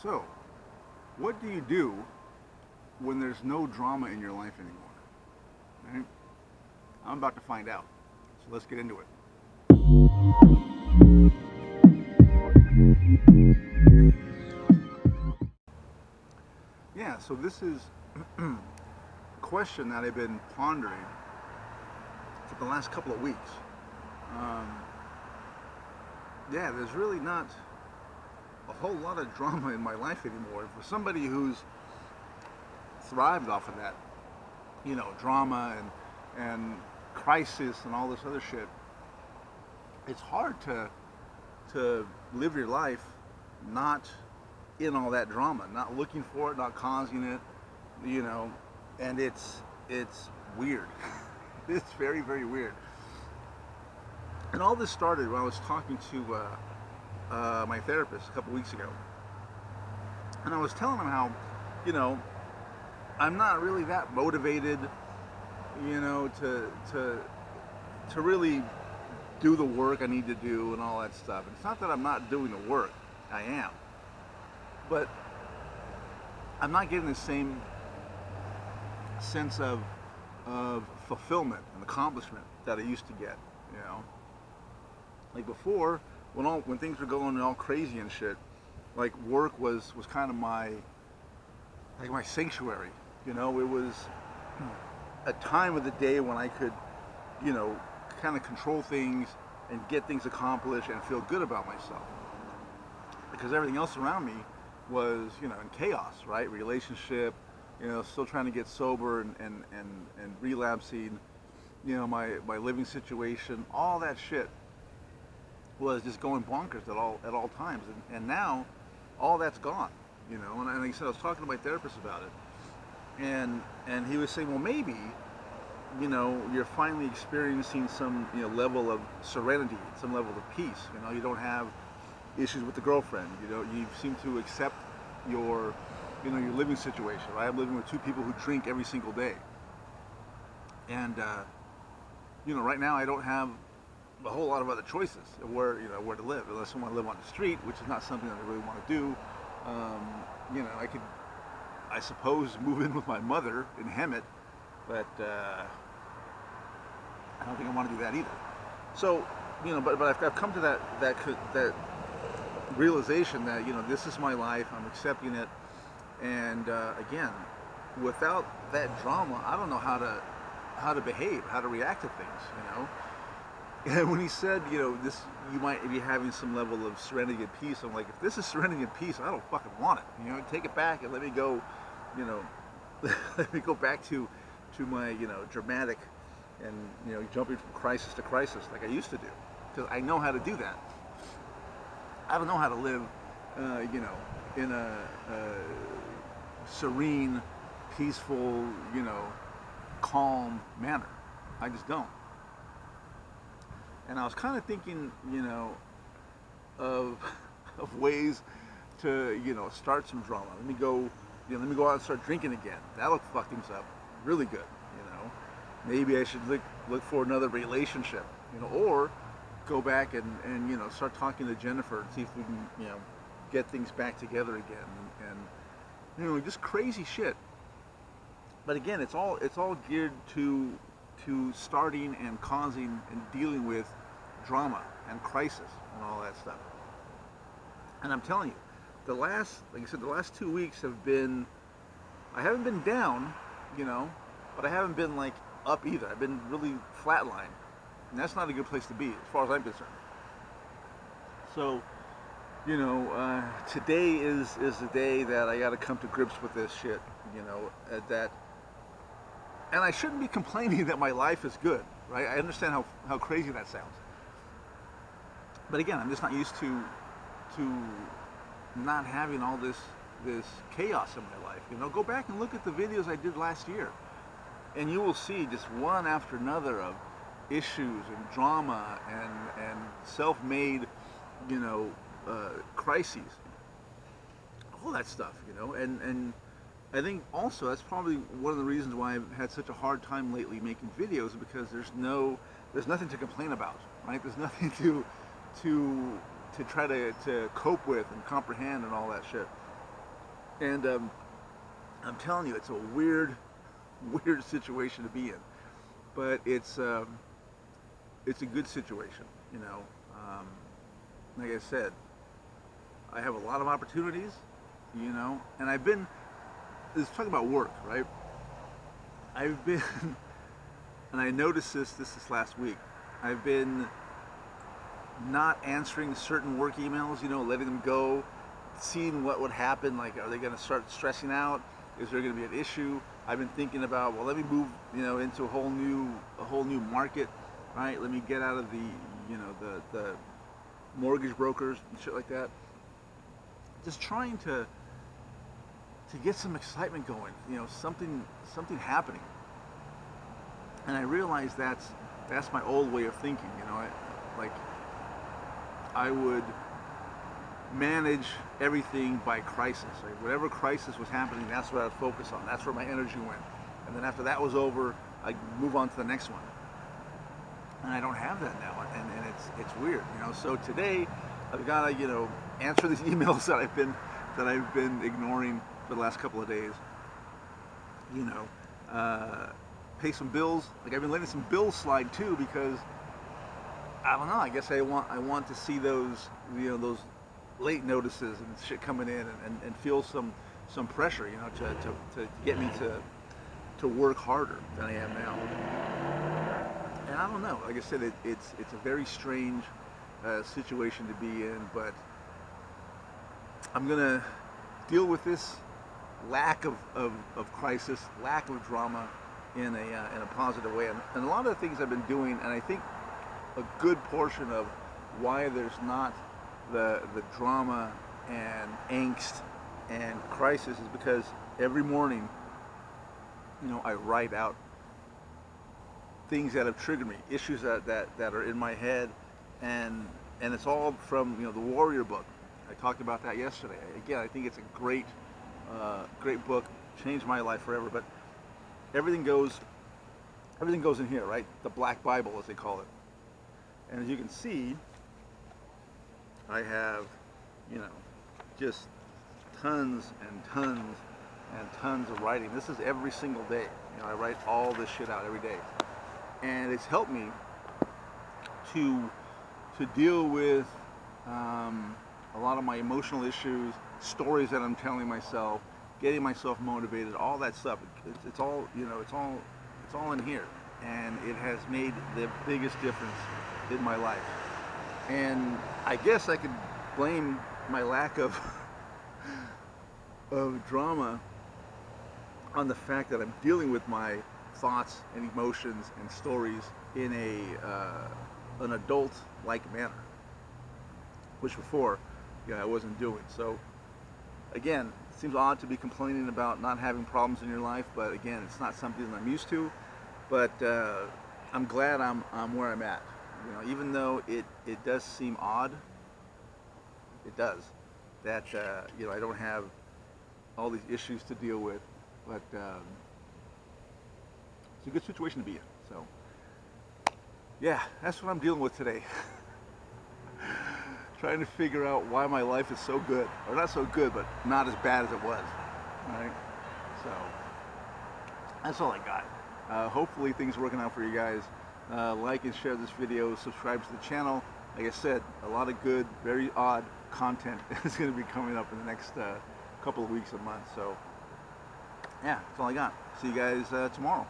So, what do you do when there's no drama in your life anymore? Right? I'm about to find out. So let's get into it. Yeah, so this is a question that I've been pondering for the last couple of weeks. Um, yeah, there's really not a whole lot of drama in my life anymore. For somebody who's thrived off of that, drama and crisis and all this other shit, it's hard to live your life not in all that drama, not looking for it, not causing it, and it's weird. It's very, very weird. And all this started when I was talking to my therapist a couple weeks ago, and I was telling him how, I'm not really that motivated, to really do the work I need to do and all that stuff. It's not that I'm not doing the work, I am, but I'm not getting the same sense of fulfillment and accomplishment that I used to get. Like before, when things were going all crazy and shit, like work was kind of my sanctuary. It was a time of the day when I could, kind of control things and get things accomplished and feel good about myself. Because everything else around me was, in chaos, right? Relationship, still trying to get sober and relapsing, my living situation, all that shit was just going bonkers at all times. And now all that's gone, and like I said, I was talking to my therapist about it, and he was saying, well, maybe, you're finally experiencing some, level of serenity, some level of peace. You don't have issues with the girlfriend. You seem to accept your, your living situation. Right? I'm living with two people who drink every single day, and right now I don't have a whole lot of other choices of where to live, unless I want to live on the street, which is not something that I really want to do. I could, I suppose, move in with my mother in Hemet, but I don't think I want to do that either. So, but I've come to that realization that this is my life. I'm accepting it, and again, without that drama, I don't know how to behave, how to react to things. And when he said, this, you might be having some level of serenity and peace, I'm like, if this is serenity and peace, I don't fucking want it. Take it back and let me go, let me go back to my, dramatic and, jumping from crisis to crisis like I used to do. Because I know how to do that. I don't know how to live, in a serene, peaceful, calm manner. I just don't. And I was kind of thinking, of ways to, start some drama. Let me go out and start drinking again. That'll fuck things up really good, Maybe I should look for another relationship, or go back and start talking to Jennifer and see if we can, get things back together again, and just crazy shit. But again, it's all geared to starting and causing and dealing with drama and crisis and all that stuff. And I'm telling you, like I said, the last 2 weeks have been, I haven't been down, but I haven't been like up either. I've been really flatlined, and that's not a good place to be as far as I'm concerned. So, today is the day that I got to come to grips with this shit, that. And I shouldn't be complaining that my life is good, right? I understand how crazy that sounds. But again, I'm just not used to not having all this chaos in my life. Go back and look at the videos I did last year, and you will see just one after another of issues and drama and self-made, crises, all that stuff, and I think also that's probably one of the reasons why I've had such a hard time lately making videos, because there's nothing to complain about, right? There's nothing to try to cope with and comprehend and all that shit. And I'm telling you, it's a weird, weird situation to be in, but it's a good situation, you know. Um, like I said, I have a lot of opportunities, you know, and let's talk about work, right? I've been, and I noticed this last week, I've been not answering certain work emails, you know, letting them go, seeing what would happen. Like, are they going to start stressing out? Is there going to be an issue? I've been thinking about, well, let me move, you know, into a whole new market, right? Let me get out of the mortgage brokers and shit like that. Just trying to get some excitement going, you know, something happening. And I realized that's my old way of thinking, you know. I would manage everything by crisis. Right? Whatever crisis was happening, that's what I'd focus on. That's where my energy went. And then after that was over, I'd move on to the next one. And I don't have that now, and it's weird, you know. So today, I've got to, you know, answer these emails that I've been ignoring for the last couple of days. You know, pay some bills. Like, I've been letting some bills slide too, because I don't know. I guess I want to see those, you know, those late notices and shit coming in, and feel some pressure, you know, to get me to work harder than I am now. And I don't know. Like I said, it's a very strange situation to be in, but I'm gonna deal with this lack of crisis, lack of drama in a positive way. And a lot of the things I've been doing, and I think a good portion of why there's not the drama and angst and crisis is because every morning, you know, I write out things that have triggered me, issues that are in my head, and it's all from, you know, the Warrior book. I talked about that yesterday. Again, I think it's a great book, changed my life forever. But everything goes in here, right? The Black Bible, as they call it. And as you can see, I have, you know, just tons and tons and tons of writing. This is every single day. You know, I write all this shit out every day. And it's helped me to deal with a lot of my emotional issues, stories that I'm telling myself, getting myself motivated, all that stuff. It's all, you know, it's all in here, and it has made the biggest difference in my life. And I guess I could blame my lack of drama on the fact that I'm dealing with my thoughts and emotions and stories in an adult-like manner, which before, I wasn't doing. So again, it seems odd to be complaining about not having problems in your life, but again, it's not something that I'm used to. But I'm glad I'm where I'm at. You know, even though it does seem odd, it does, that you know, I don't have all these issues to deal with, but it's a good situation to be in. So yeah, that's what I'm dealing with today. Trying to figure out why my life is so good, or not so good, but not as bad as it was. Right? So that's all I got. Hopefully things are working out for you guys. Like and share this video, subscribe to the channel. Like I said, a lot of good, very odd content is going to be coming up in the next couple of weeks and months. So yeah, that's all I got. See you guys tomorrow.